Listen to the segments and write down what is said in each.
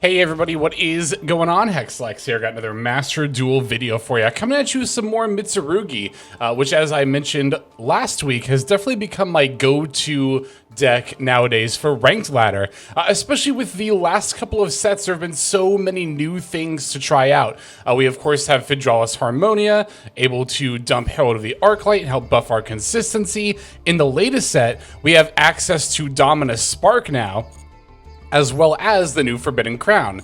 Hey everybody, what is going on? Hexlex here, got another Master Duel video for you. Coming at you with some more Mitsurugi, which as I mentioned last week, has definitely become my go-to deck nowadays for ranked ladder, especially with the last couple of sets. There have been so many new things to try out. We of course have Fidralis Harmonia, able to dump Herald of the Arclight and help buff our consistency. In the latest set, we have access to Dominus Spark now, as well as the new Forbidden Crown.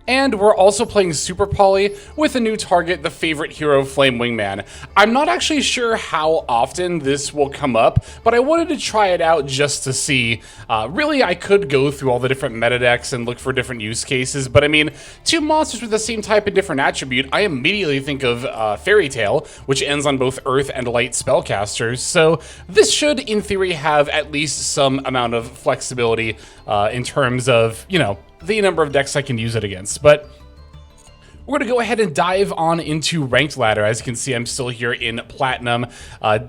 And we're also playing Super Poly with a new target, the favorite hero, Flame Wingman. I'm not actually sure how often this will come up, but I wanted to try it out just to see. Really, I could go through all the different meta decks and look for different use cases, but I mean, two monsters with the same type and different attribute, I immediately think of Fairy Tail, which ends on both Earth and Light spellcasters, so this should, in theory, have at least some amount of flexibility in terms of, you know, the number of decks I can use it against. But we're going to go ahead and dive on into ranked ladder. As you can see, I'm still here in Platinum.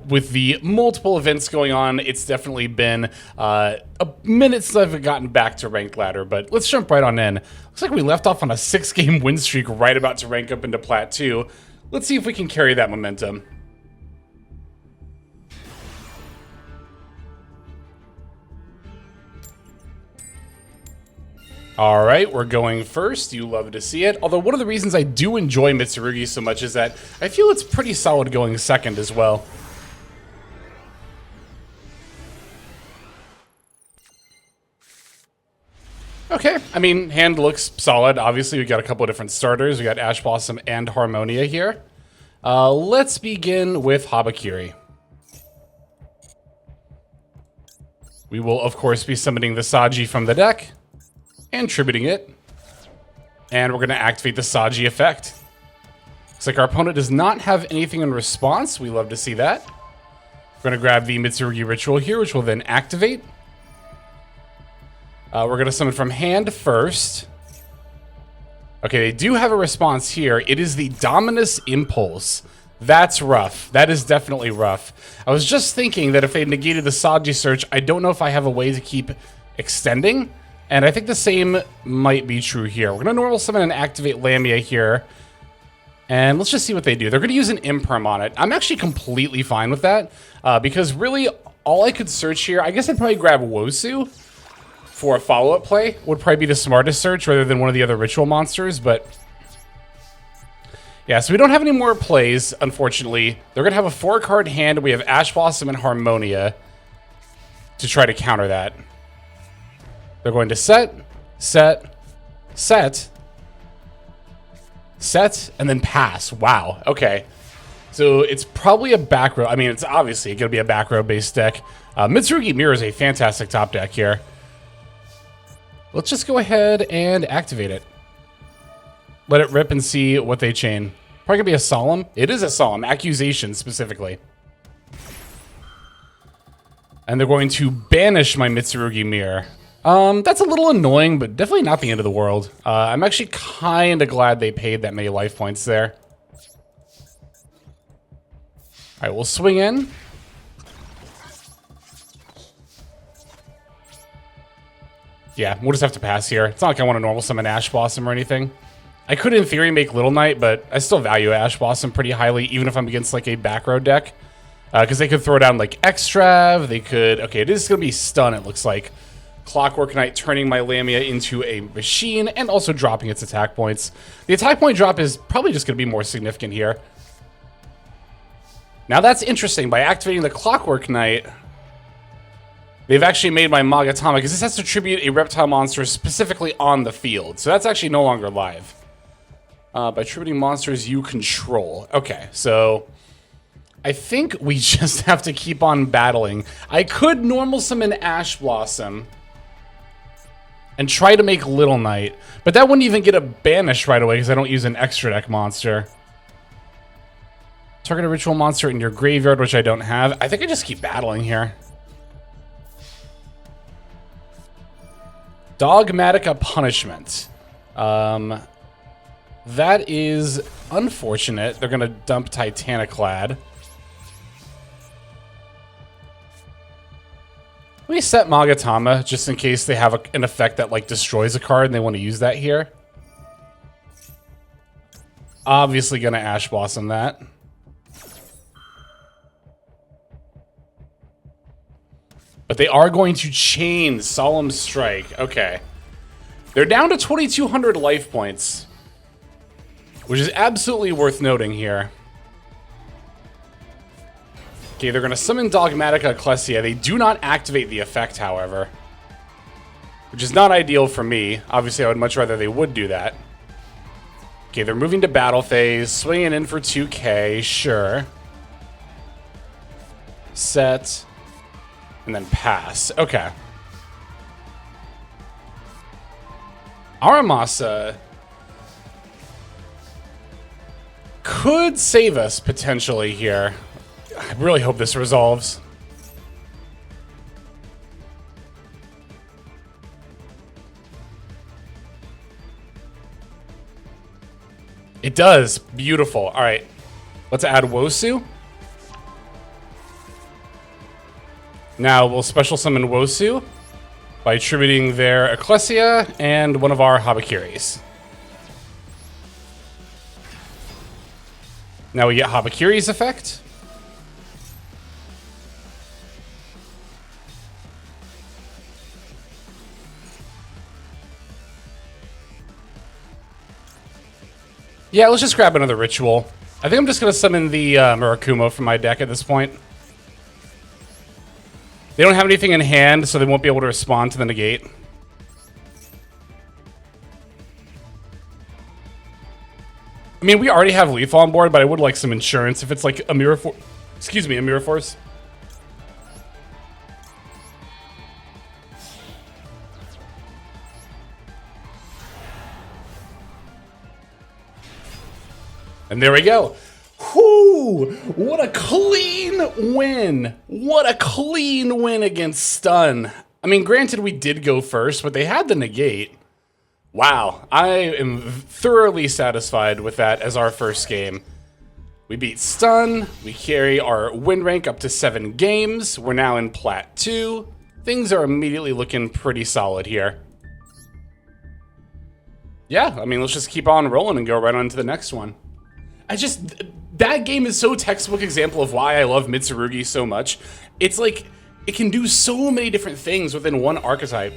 With the multiple events going on, it's definitely been a minute since I've gotten back to ranked ladder, but let's jump right on in. Looks like we left off on a 6-game win streak, right about to rank up into Plat 2. Let's see if we can carry that momentum. All right, we're going first. You love to see it. Although one of the reasons I do enjoy Mitsurugi so much is that I feel it's pretty solid going second as well. Okay, I mean, hand looks solid. Obviously, we got a couple of different starters. We got Ash Blossom and Harmonia here. Let's begin with Habakiri. We will, of course, be summoning the Saji from the deck and tributing it, and we're going to activate the Saji effect. Looks like our opponent does not have anything in response. We love to see that. We're going to grab the Mitsurugi ritual here, which will then activate. We're going to summon from hand first. Okay, they do have a response here. It is the Dominus Impulse. That's rough. That is definitely rough. I was just thinking that if they negated the Saji search, I don't know if I have a way to keep extending. And I think the same might be true here. We're going to normal summon and activate Lamia here. And let's just see what they do. They're going to use an Imperm on it. I'm actually completely fine with that. Because really, all I could search here, I guess I'd probably grab Wosu for a follow-up play. Would probably be the smartest search rather than one of the other ritual monsters. But yeah, so we don't have any more plays, unfortunately. They're going to have a 4-card hand. We have Ash Blossom and Harmonia to try to counter that. They're going to set, and then pass. Wow, okay. So it's probably a back row. I mean, it's obviously going to be a back row based deck. Mitsurugi Mirror is a fantastic top deck here. Let's just go ahead and activate it. Let it rip and see what they chain. Probably going to be a Solemn. It is a Solemn. Accusation, specifically. And they're going to banish my Mitsurugi Mirror. That's a little annoying, but definitely not the end of the world. I'm actually kind of glad they paid that many life points there. All right, we'll swing in. Yeah, we'll just have to pass here. It's not like I want to normal summon Ash Blossom or anything. I could, in theory, make Little Knight, but I still value Ash Blossom pretty highly, even if I'm against, like, a back row deck. Because they could throw down, like, Extrav. They could... Okay, it is going to be Stun, it looks like. Clockwork Knight turning my Lamia into a machine and also dropping its attack points. The attack point drop is probably just going to be more significant here. Now that's interesting. By activating the Clockwork Knight, they've actually made my Magatama, because this has to tribute a reptile monster specifically on the field. So that's actually no longer live. By tributing monsters you control. Okay, so I think we just have to keep on battling. I could normal summon Ash Blossom and try to make Little Knight, but that wouldn't even get a banish right away because I don't use an extra deck monster. Target a ritual monster in your graveyard, which I don't have. I think I just keep battling here. Dogmatica Punishment. That is unfortunate. They're going to dump Titaniclad. Let me set Magatama, just in case they have an effect that, like, destroys a card and they want to use that here. obviously going to Ash Blossom that. But they are going to chain Solemn Strike. Okay. They're down to 2,200 life points, which is absolutely worth noting here. Okay, they're going to summon Dogmatica Ecclesia. They do not activate the effect, however, which is not ideal for me. Obviously, I would much rather they would do that. Okay, they're moving to battle phase, swinging in for 2k, sure. Set, and then pass. Okay. Aramasa could save us potentially here. I really hope this resolves. It does. Beautiful. All right. Let's add Wosu. Now we'll special summon Wosu by attributing their Ecclesia and one of our Habakiris. Now we get Habakiri's effect. Yeah, let's just grab another ritual. I think I'm just going to summon the Murakumo from my deck at this point. They don't have anything in hand, so they won't be able to respond to the negate. I mean, we already have lethal on board, but I would like some insurance if it's like a Mirror Force. Excuse me, a Mirror Force. And there we go. Whoo! What a clean win. What a clean win against Stun. I mean, granted, we did go first, but they had the negate. Wow. I am thoroughly satisfied with that as our first game. We beat Stun. We carry our win rank up to 7 games. We're now in Plat 2. Things are immediately looking pretty solid here. Yeah, I mean, let's just keep on rolling and go right on to the next one. That game is so textbook example of why I love Mitsurugi so much. It's like, it can do so many different things within one archetype.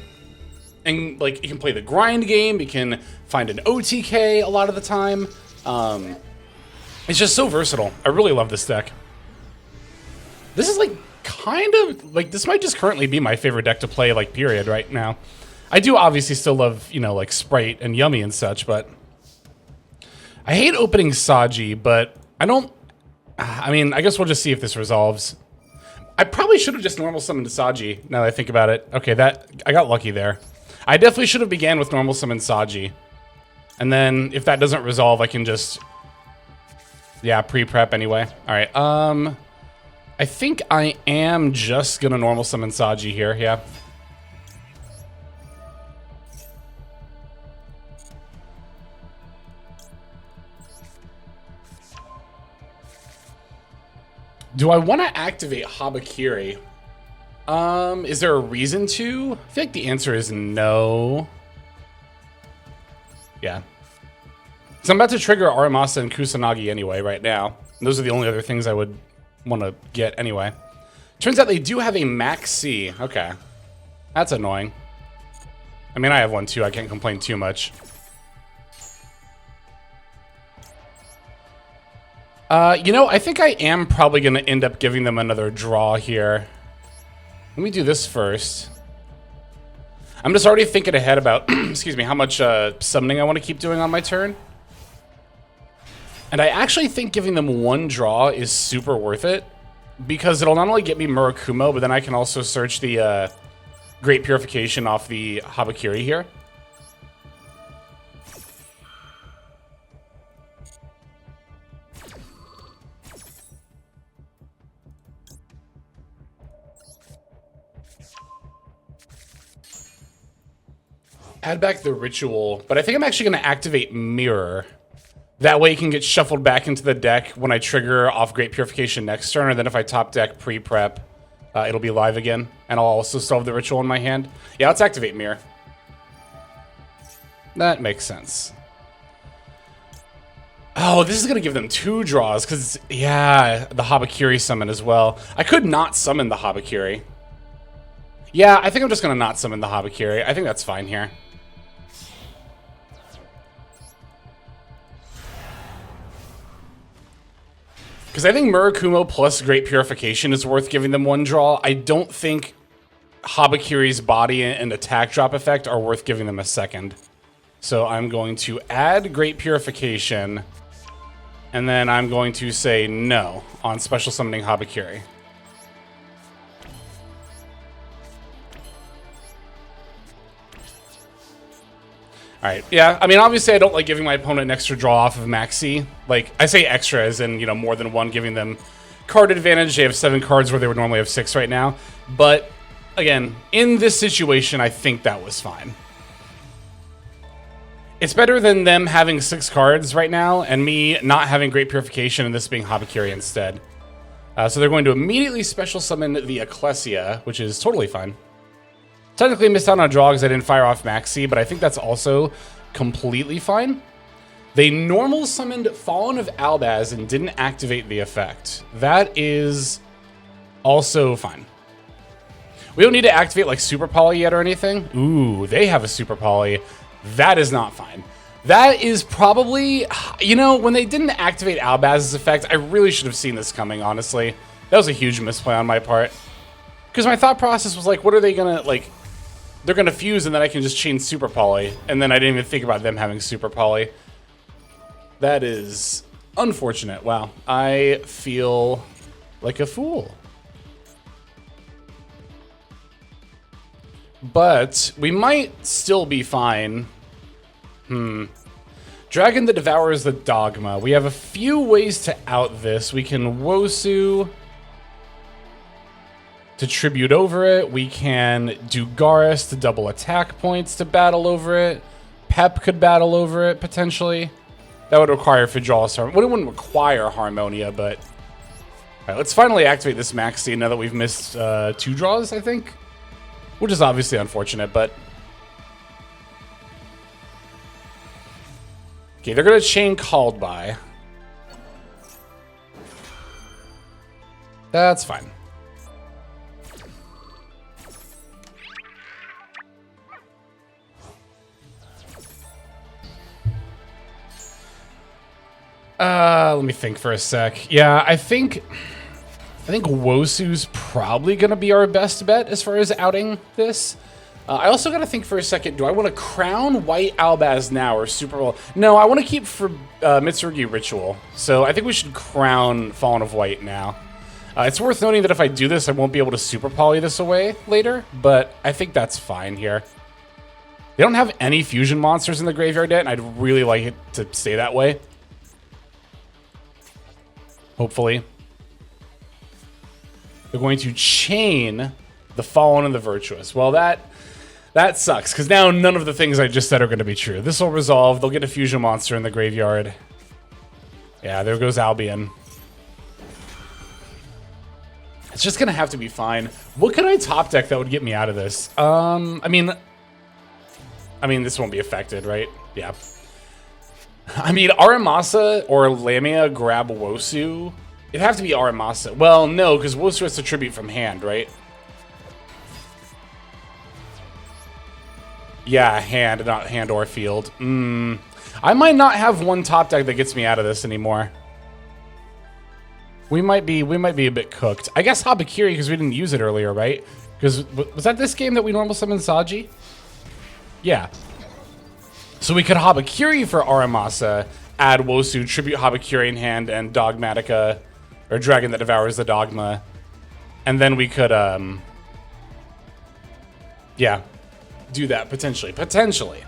And like, it can play the grind game, it can find an OTK a lot of the time. It's just so versatile. I really love this deck. This is like, kind of, like, this might just currently be my favorite deck to play, like, period, right now. I do obviously still love, you know, like, Sprite and Yummy and such, but I hate opening Saji, but I mean, I guess we'll just see if this resolves. I probably should have just normal summoned Saji, now that I think about it. Okay, I got lucky there. I definitely should have began with normal summon Saji. And then, if that doesn't resolve, I can just, yeah, pre-prep anyway. Alright, I think I am just gonna normal summon Saji here, yeah. Do I want to activate Habakiri? Is there a reason to? I feel like the answer is no. Yeah. So I'm about to trigger Aramasa and Kusanagi anyway right now. And those are the only other things I would want to get anyway. Turns out they do have a Max C. Okay. That's annoying. I mean, I have one too. I can't complain too much. You know, I think I am probably going to end up giving them another draw here. Let me do this first. I'm just already thinking ahead about, excuse me, how much summoning I want to keep doing on my turn. And I actually think giving them one draw is super worth it, because it'll not only get me Murakumo, but then I can also search the Great Purification off the Habakiri here. Add back the ritual, but I think I'm actually going to activate Mirror. That way it can get shuffled back into the deck when I trigger off Great Purification next turn, and then if I top deck pre-prep, it'll be live again, and I'll also still have the ritual in my hand. Yeah, let's activate Mirror. That makes sense. Oh, this is going to give them 2 draws because, yeah, the Habakiri summon as well. I could not summon the Habakiri. Yeah, I think I'm just going to not summon the Habakiri. I think that's fine here. Because I think Murakumo plus Great Purification is worth giving them 1 draw. I don't think Habakiri's body and attack drop effect are worth giving them a 2nd. So I'm going to add Great Purification, and then I'm going to say no on special summoning Habakiri. Alright, yeah, I mean, obviously I don't like giving my opponent an extra draw off of Maxi. Like, I say extra as in, you know, more than 1, giving them card advantage. They have 7 cards where they would normally have 6 right now. But, again, in this situation, I think that was fine. It's better than them having 6 cards right now, and me not having Great Purification and this being Habakiri instead. So they're going to immediately special summon the Ecclesia, which is totally fine. Technically missed out on a draw because I didn't fire off Maxi, but I think that's also completely fine. They normal summoned Fallen of Albaz and didn't activate the effect. That is also fine. We don't need to activate like Super Poly yet or anything. Ooh, they have a Super Poly. That is not fine. That is probably, you know, when they didn't activate Albaz's effect, I really should have seen this coming, honestly. That was a huge misplay on my part. Because my thought process was like, what are they gonna, like, they're gonna fuse and then I can just chain Super Poly. And then I didn't even think about them having Super Poly. That is unfortunate. Wow. I feel like a fool. But we might still be fine. Dragon that Devours the Dogma. We have a few ways to out this. We can Wosu to tribute over it. We can do Garrus to double attack points to battle over it. Pep could battle over it, potentially. That would require Fidralis Harmonia. Well, it wouldn't require Harmonia, but... Alright, let's finally activate this Maxi now that we've missed 2 draws, I think. Which is obviously unfortunate, but... Okay, they're going to chain Called By. That's fine. Let me think for a sec. Yeah, I think Wosu's probably going to be our best bet as far as outing this. I also got to think for a second, do I want to crown White Albaz now or Super Bowl? No, I want to keep for Mitsurugi Ritual. So I think we should crown Fallen of White now. It's worth noting that if I do this, I won't be able to Super Poly this away later, but I think that's fine here. They don't have any fusion monsters in the graveyard yet, and I'd really like it to stay that way. Hopefully. They're going to chain the Fallen and the Virtuous. Well, that sucks, because now none of the things I just said are going to be true. This will resolve. They'll get a fusion monster in the graveyard. Yeah, there goes Albion. It's just going to have to be fine. What could I top deck that would get me out of this? I mean, this won't be affected, right? Yeah. I mean, Aramasa or Lamia grab Wosu. It'd have to be Aramasa. Well, no, because Wosu has to tribute from hand, right? Yeah, hand, not hand or field. I might not have one top deck that gets me out of this anymore. We might be a bit cooked. I guess Habakiri, because we didn't use it earlier, right? Because was that this game that we normal summoned Saji? Yeah. So we could Habakiri for Aramasa, add Wosu, tribute Habakiri in hand, and Dogmatica, or Dragon that Devours the Dogma. And then we could, yeah, do that, potentially. Potentially.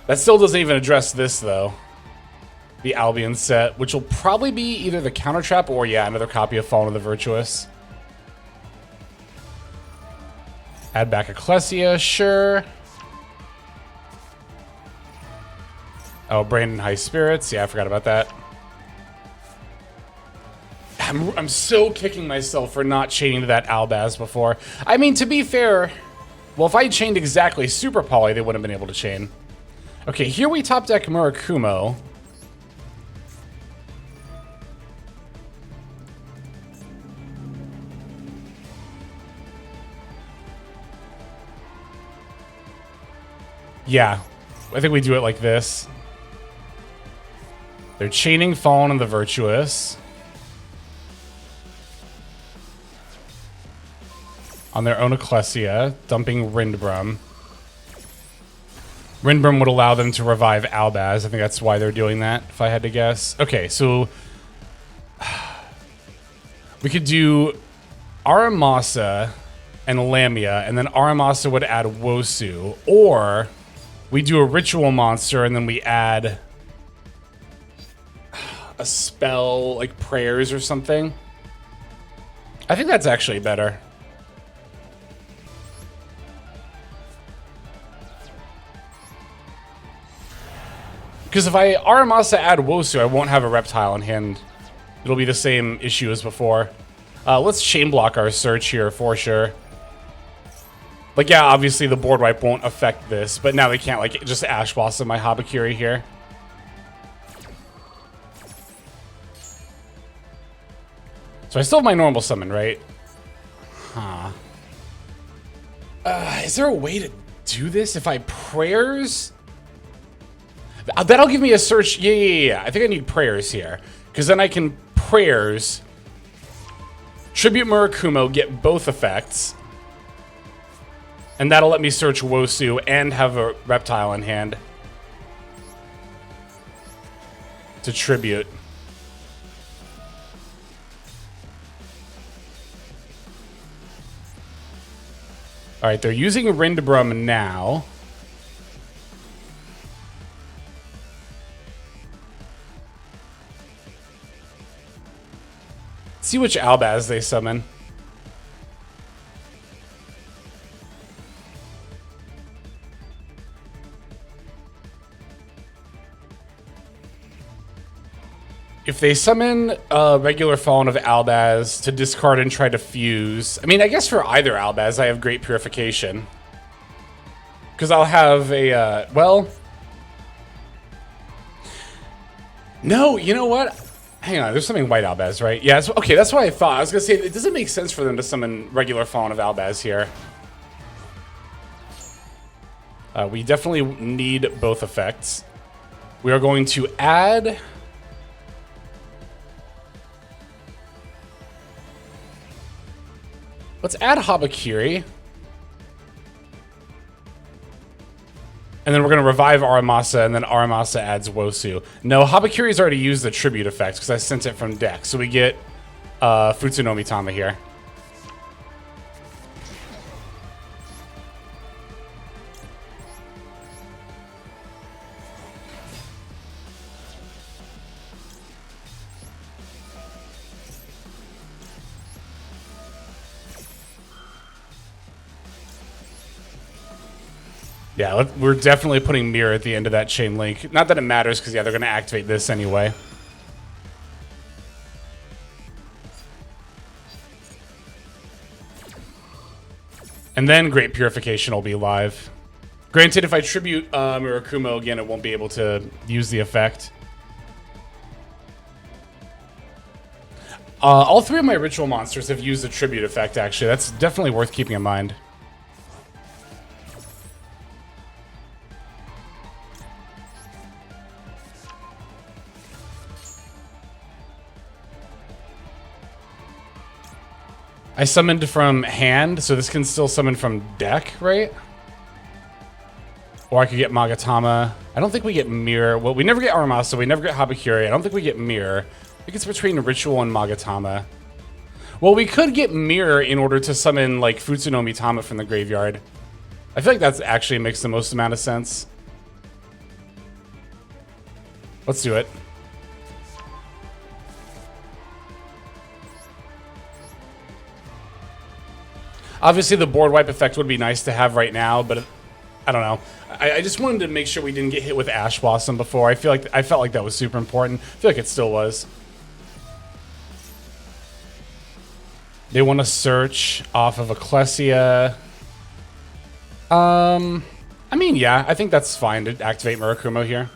That still doesn't even address this, though. The Albion set, which will probably be either the Counter Trap or, yeah, another copy of Fallen of the Virtuous. Add back Ecclesia, sure. Oh, Brandon High Spirits. Yeah, I forgot about that. I'm so kicking myself for not chaining to that Albaz before. I mean, to be fair, well, if I chained exactly Super Poly, they wouldn't have been able to chain. Okay, here we top deck Murakumo. Yeah, I think we do it like this. They're chaining Fallen and the Virtuous on their own Ecclesia, dumping Rindbrum. Rindbrum would allow them to revive Albaz. I think that's why they're doing that, if I had to guess. Okay, so we could do Aramasa and Lamia, and then Aramasa would add Wosu. Or we do a ritual monster, and then we add a spell, like prayers or something. I think that's actually better. Because if I Aramasa add Wosu, I won't have a reptile in hand. It'll be the same issue as before. Let's chain block our search here for sure. Like, yeah, obviously the board wipe won't affect this, but now they can't, like, just Ash Blossom my Habakiri here. So I still have my normal summon, right? Huh. Is there a way to do this if I prayers? That'll give me a search. Yeah. I think I need prayers here. Because then I can prayers, tribute Murakumo, get both effects. And that'll let me search Wosu and have a reptile in hand to tribute. Alright, they're using Rindbrum now. See which Albaz they summon. If they summon a regular Fallen of Albaz to discard and try to fuse... I mean, I guess for either Albaz, I have Great Purification. Because I'll have a, well... No, you know what? Hang on, there's something white Albaz, right? Yeah, okay, that's what I thought. I was going to say, it doesn't make sense for them to summon regular Fallen of Albaz here. We definitely need both effects. We are going to add... Let's add Habakiri. And then we're going to revive Aramasa, and then Aramasa adds Wosu. No, Habakiri's already used the tribute effect because I sent it from deck. So we get Futsunomi Tama here. Yeah, we're definitely putting Mirror at the end of that chain link. Not that it matters, because, yeah, they're going to activate this anyway. And then Great Purification will be live. Granted, if I tribute Murakumo again, it won't be able to use the effect. All three of my ritual monsters have used the tribute effect, actually. That's definitely worth keeping in mind. I summoned from hand, so this can still summon from deck, right? Or I could get Magatama. I don't think we get Mirror. Well, we never get Aramasa, we never get Habakiri. I don't think we get Mirror. I think it's between Ritual and Magatama. Well, we could get Mirror in order to summon, like, Futsunomi Tama from the graveyard. I feel like that actually makes the most amount of sense. Let's do it. Obviously, the board wipe effect would be nice to have right now, but I don't know. I just wanted to make sure we didn't get hit with Ash Blossom before. I felt like that was super important. I feel like it still was. They want to search off of Ecclesia. I mean, yeah, I think that's fine to activate Murakumo here.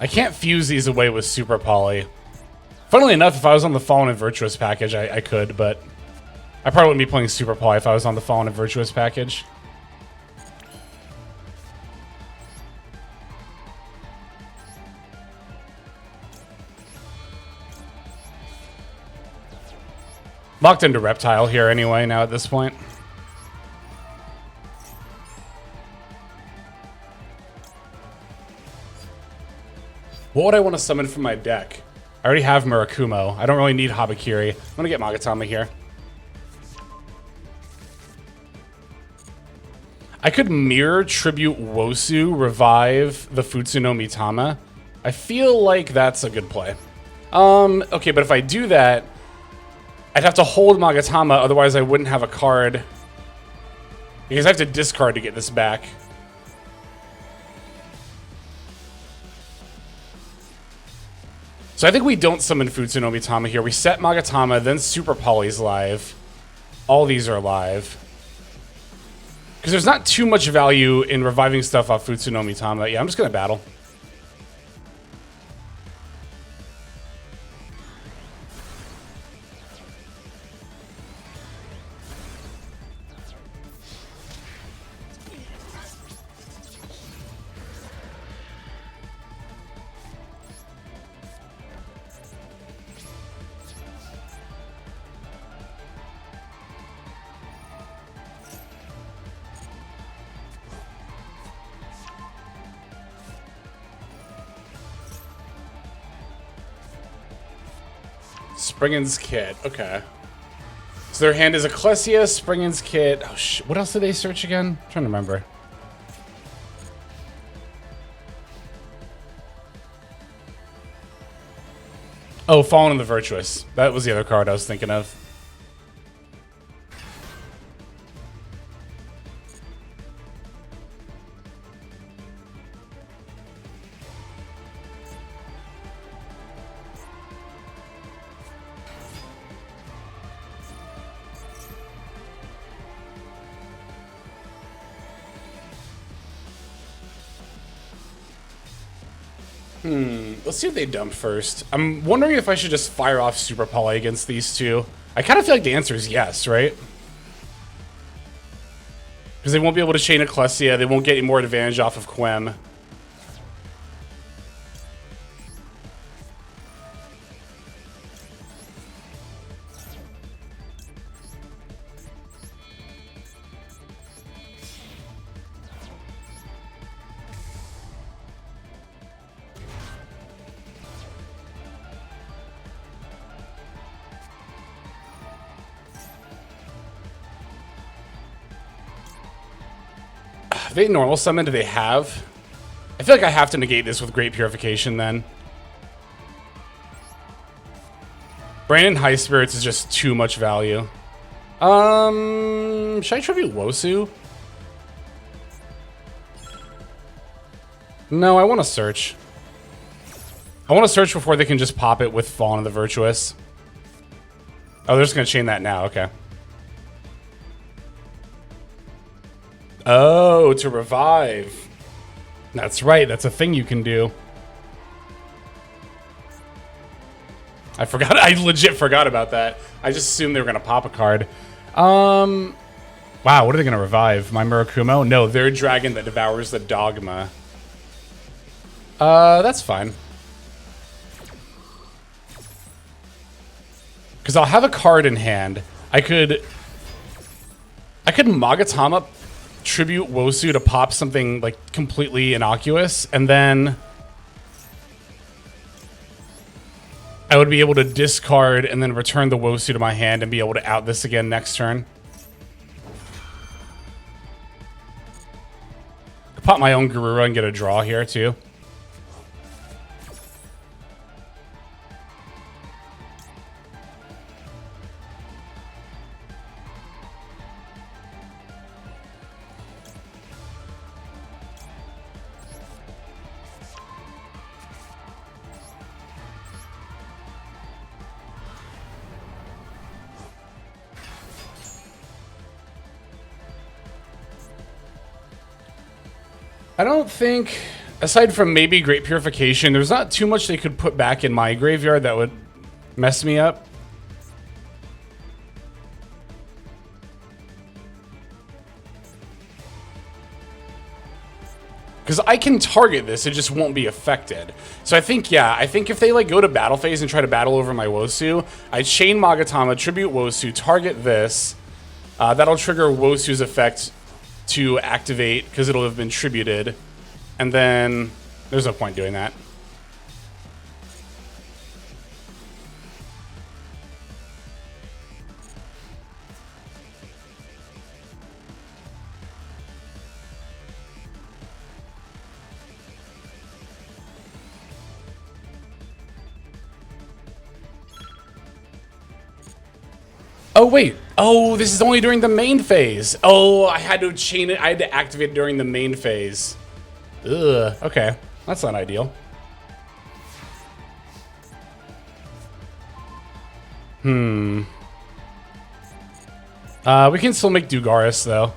I can't fuse these away with Super Poly. Funnily enough, if I was on the Fallen and Virtuous package, I could, but I probably wouldn't be playing Super Poly if I was on the Fallen and Virtuous package. Locked into Reptile here anyway now at this point. What would I want to summon from my deck? I already have Murakumo. I don't really need Habakiri. I'm going to get Magatama here. I could Mirror Tribute Wosu, revive the Futsuno Mitama. I feel like that's a good play. Okay, but if I do that, I'd have to hold Magatama, otherwise I wouldn't have a card. Because I have to discard to get this back. So I think we don't summon Futsuno Mitama here. We set Magatama, then Super Poly's live. All these are live. Because there's not too much value in reviving stuff off Futsuno Mitama. Yeah, I'm just going to battle. Springen's Kit, okay. So their hand is Ecclesia, Springen's Kit. Oh, what else did they search again? I'm trying to remember. Oh, Fallen and the Virtuous. That was the other card I was thinking of. Let's see what they dump first. I'm wondering if I should just fire off Super Poly against these two. I kind of feel like the answer is yes, right? Because they won't be able to chain Ecclesia. They won't get any more advantage off of Quem. If they normal summon, do they have? I feel like I have to negate this with Great Purification then. Brandon High Spirits is just too much value. Should I tribute Wosu? No, I want to search. I want to search before they can just pop it with Fallen of the Virtuous. Oh, they're just going to chain that now, okay. Oh, to revive. That's right, that's a thing you can do. I forgot, I legit forgot about that. I just assumed they were gonna pop a card. Wow, what are they gonna revive? My Murakumo? No, their dragon that devours the dogma. That's fine. Because I'll have a card in hand. I could Magatama tribute Wosu to pop something like completely innocuous, and then I would be able to discard and then return the Wosu to my hand and be able to out this again next turn. Could pop my own Garura and get a draw here too. I don't think aside from maybe Great Purification, there's not too much they could put back in my graveyard that would mess me up. Because I can target this, it just won't be affected. So I think, yeah, I think if they like go to battle phase and try to battle over my Wosu, I chain Magatama, tribute Wosu, target this. That'll trigger Wosu's effect to activate because it'll have been tributed. And then there's no point doing that. Oh, wait. Oh, this is only during the main phase. Oh, I had to chain it. I had to activate it during the main phase. Ugh. Okay. That's not ideal. We can still make Dugaris, though.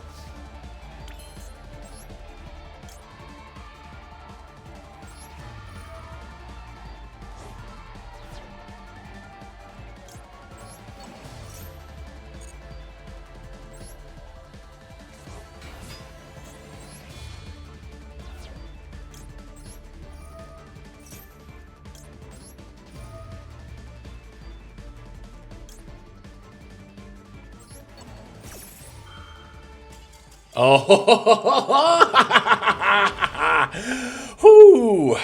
Oh, whoo!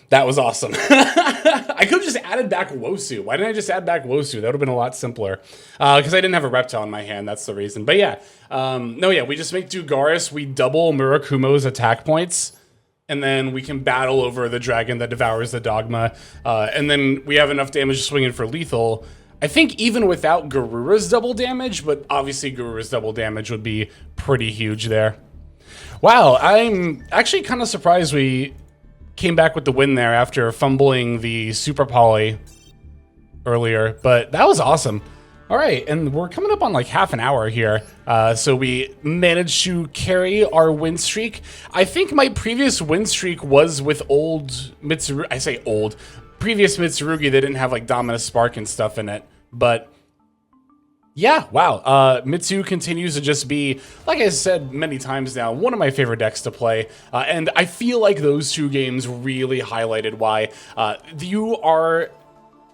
That was awesome. I could have just added back Wosu. Why didn't I just add back Wosu? That would have been a lot simpler. Because I didn't have a Reptile in my hand. That's the reason. But yeah, no, yeah, we just make Dugaris. We double Murakumo's attack points. And then we can battle over the dragon that devours the Dogma. And then we have enough damage to swing in for lethal. I think even without Garura's double damage, but obviously Garura's double damage would be pretty huge there. Wow, I'm actually kind of surprised we came back with the win there after fumbling the Super Poly earlier, but that was awesome. All right, and we're coming up on like half an hour here. So we managed to carry our win streak. I think my previous win streak was with old Mitsurugi. I say old. Previous Mitsurugi, they didn't have like Dominus Spark and stuff in it. But yeah, wow. Mitsu continues to just be, like I said many times now, one of my favorite decks to play. And I feel like those two games really highlighted why you are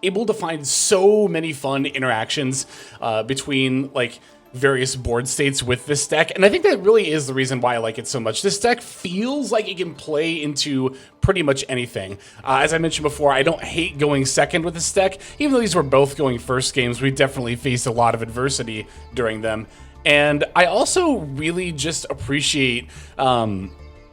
able to find so many fun interactions between like various board states with this deck, and I think that really is the reason why I like it so much. This deck feels like it can play into pretty much anything. As I mentioned before, I don't hate going second with this deck. Even though these were both going first games, we definitely faced a lot of adversity during them. And I also really just appreciate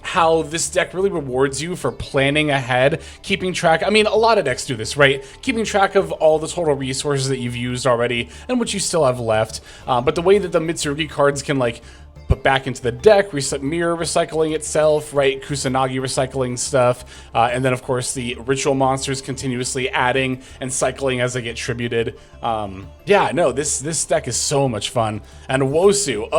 how this deck really rewards you for planning ahead, keeping track. I mean, a lot of decks do this, right? Keeping track of all the total resources that you've used already and what you still have left. But the way that the Mitsurugi cards can like put back into the deck, Mirror recycling itself, right? Kusanagi recycling stuff. And then, of course, the ritual monsters continuously adding and cycling as they get tributed. Yeah, no, this deck is so much fun. And Wosu,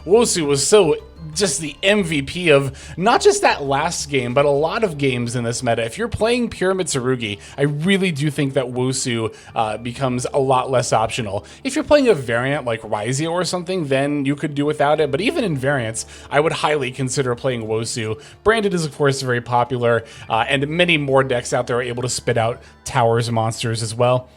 Wosu was so just the MVP of not just that last game, but a lot of games in this meta. If you're playing pure Mitsurugi, I really do think that Wosu becomes a lot less optional. If you're playing a variant like Raizio or something, then you could do without it. But even in variants, I would highly consider playing Wosu. Branded is, of course, very popular, and many more decks out there are able to spit out towers monsters as well.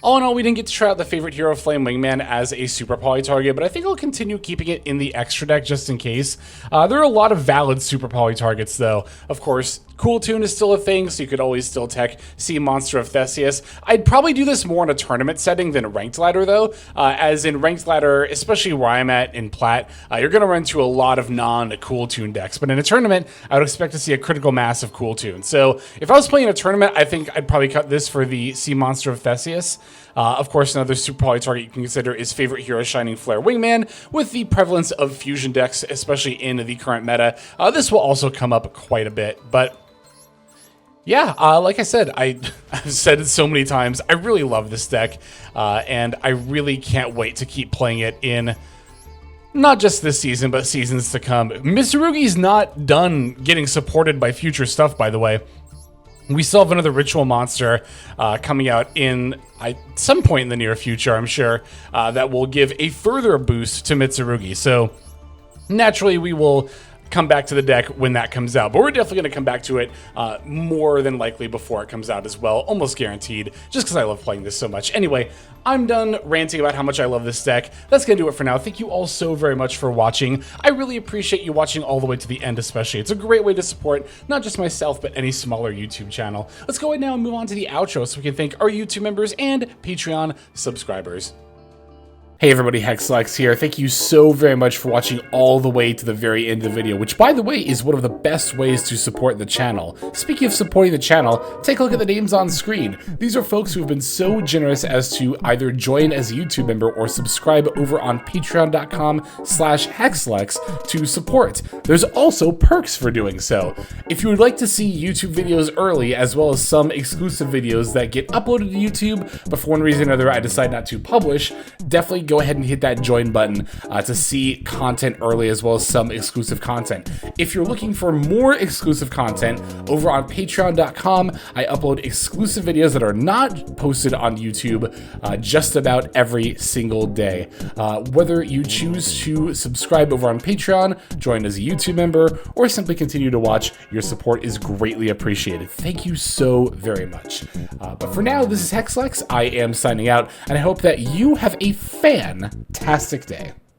All in all, we didn't get to try out the favorite hero Flame Wingman as a Super Poly target, but I think I'll continue keeping it in the extra deck just in case. There are a lot of valid Super Poly targets, though. Of course, Cool Tune is still a thing, so you could always still tech Sea Monster of Theseus. I'd probably do this more in a tournament setting than a Ranked Ladder, though, as in Ranked Ladder, especially where I'm at in Plat, you're going to run into a lot of non-Cool Tune decks. But in a tournament, I would expect to see a critical mass of Cool Tune. So if I was playing a tournament, I think I'd probably cut this for the Sea Monster of Theseus. Of course, another Super Poly target you can consider is favorite hero Shining Flare Wingman. With the prevalence of fusion decks, especially in the current meta, this will also come up quite a bit. But yeah, like I said, I've said it so many times, I really love this deck, and I really can't wait to keep playing it in not just this season, but seasons to come. Mitsurugi's not done getting supported by future stuff, by the way. We still have another ritual monster coming out in some point in the near future, I'm sure, that will give a further boost to Mitsurugi. So naturally, we will come back to the deck when that comes out, but we're definitely going to come back to it more than likely before it comes out as well, almost guaranteed, just because I love playing this so much. Anyway, I'm done ranting about how much I love this deck. That's going to do it for now. Thank you all so very much for watching. I really appreciate you watching all the way to the end especially. It's a great way to support not just myself, but any smaller YouTube channel. Let's go ahead now and move on to the outro so we can thank our YouTube members and Patreon subscribers. Hey everybody, Hexlex here. Thank you so very much for watching all the way to the very end of the video, which by the way is one of the best ways to support the channel. Speaking of supporting the channel, take a look at the names on screen. These are folks who have been so generous as to either join as a YouTube member or subscribe over on patreon.com/Hexlex to support. There's also perks for doing so. If you would like to see YouTube videos early, as well as some exclusive videos that get uploaded to YouTube, but for one reason or another I decide not to publish, definitely go ahead and hit that join button to see content early, as well as some exclusive content. If you're looking for more exclusive content, over on patreon.com, I upload exclusive videos that are not posted on YouTube just about every single day. Whether you choose to subscribe over on Patreon, join as a YouTube member, or simply continue to watch, your support is greatly appreciated. Thank you so very much. But for now, this is Hexlex. I am signing out, and I hope that you have a fantastic day.